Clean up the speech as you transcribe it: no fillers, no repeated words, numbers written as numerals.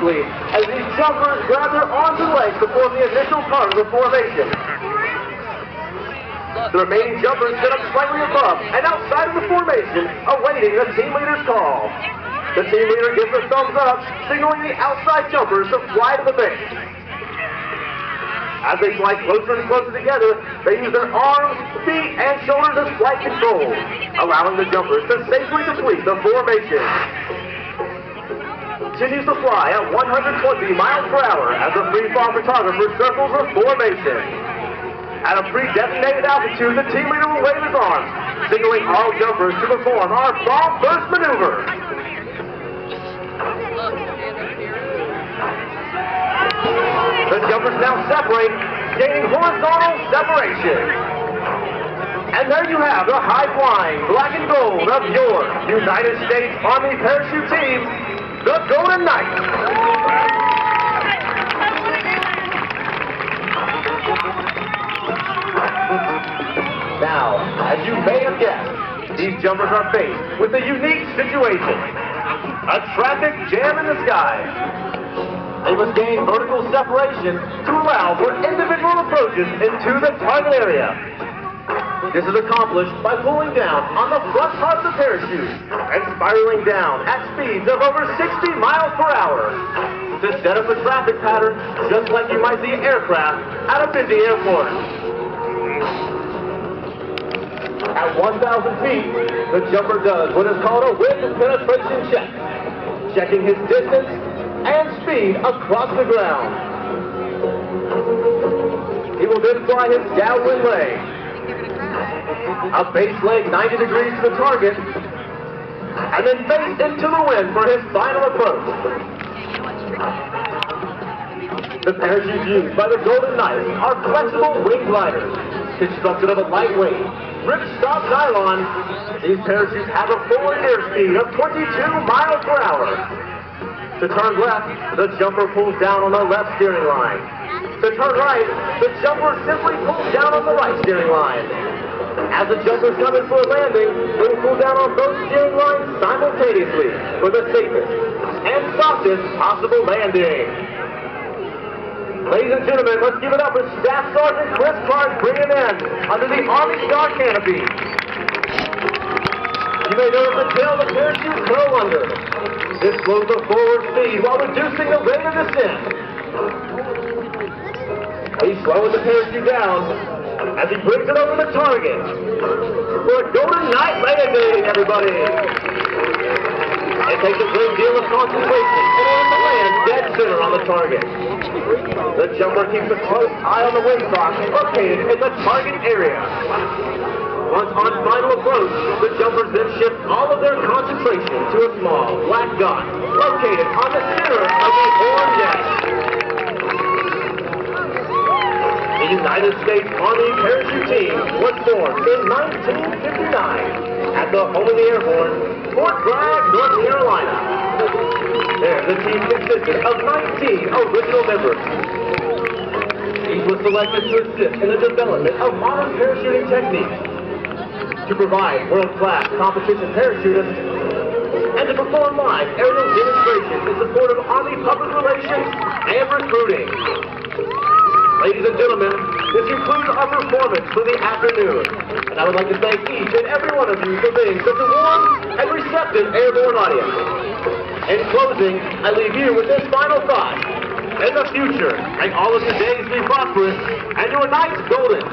quickly as these jumpers grab their arms and legs to form the initial part of the formation. The remaining jumpers sit up slightly above and outside of the formation, awaiting the team leader's call. The team leader gives a thumbs up, signaling the outside jumpers to fly to the base. As they fly closer and closer together, they use their arms, feet, and shoulders as flight control, allowing the jumpers to safely complete the formation. Continues to fly at 120 miles per hour as the free-fall photographer circles the formation. At a predesignated altitude, the team leader will wave his arms, signaling all jumpers to perform our bomb burst maneuver. The jumpers now separate, gaining horizontal separation. And there you have the high-flying black and gold of your United States Army Parachute Team, the Golden Knights. Now, as you may have guessed, these jumpers are faced with a unique situation. A traffic jam in the sky. They must gain vertical separation to allow for individual approaches into the target area. This is accomplished by pulling down on the front part of the parachute and spiraling down at speeds of over 60 miles per hour to set up a traffic pattern just like you might see aircraft at a busy airport. At 1,000 feet, the jumper does what is called a wind penetration check, checking his distance and speed across the ground. He will then fly his downwind leg, a base leg 90 degrees to the target, and then face into the wind for his final approach. The parachutes used by the Golden Knights are flexible wing gliders, constructed of a lightweight, ripstop nylon. These parachutes have a forward airspeed of 22 miles per hour. To turn left, the jumper pulls down on the left steering line. To turn right, the jumper simply pulls down on the right steering line. As the jumpers come in for a landing, they will pull down on both steering lines simultaneously for the safest and softest possible landing. Ladies and gentlemen, let's give it up for Staff Sergeant Chris Clark bringing in under the Army Star canopy. You may notice the tail of the parachute curl under. This slows the forward speed while reducing the rate of descent. He's slowing the parachute down as he brings it over the target. For a Golden Knight landing, everybody! It takes a great deal of concentration in order to land dead center on the target. The jumper keeps a close eye on the windsock located in the target area. Once on final approach, the jumpers then shift all of their concentration to a small black dot located on the center of the orange edge. The United States Army Parachute Team was formed in 1959 at the home of the Airborne, Fort Bragg, North Carolina. There, the team consisted of 19 original members. Each was selected to assist in the development of modern parachuting techniques, to provide world-class competition parachutists, and to perform live aerial demonstrations in support of Army public relations and recruiting. Ladies and gentlemen, this concludes our performance for the afternoon, and I would like to thank each and every one of you for being such a warm and receptive airborne audience. In closing, I leave you with this final thought. In the future, may all of your days be prosperous and your nights golden.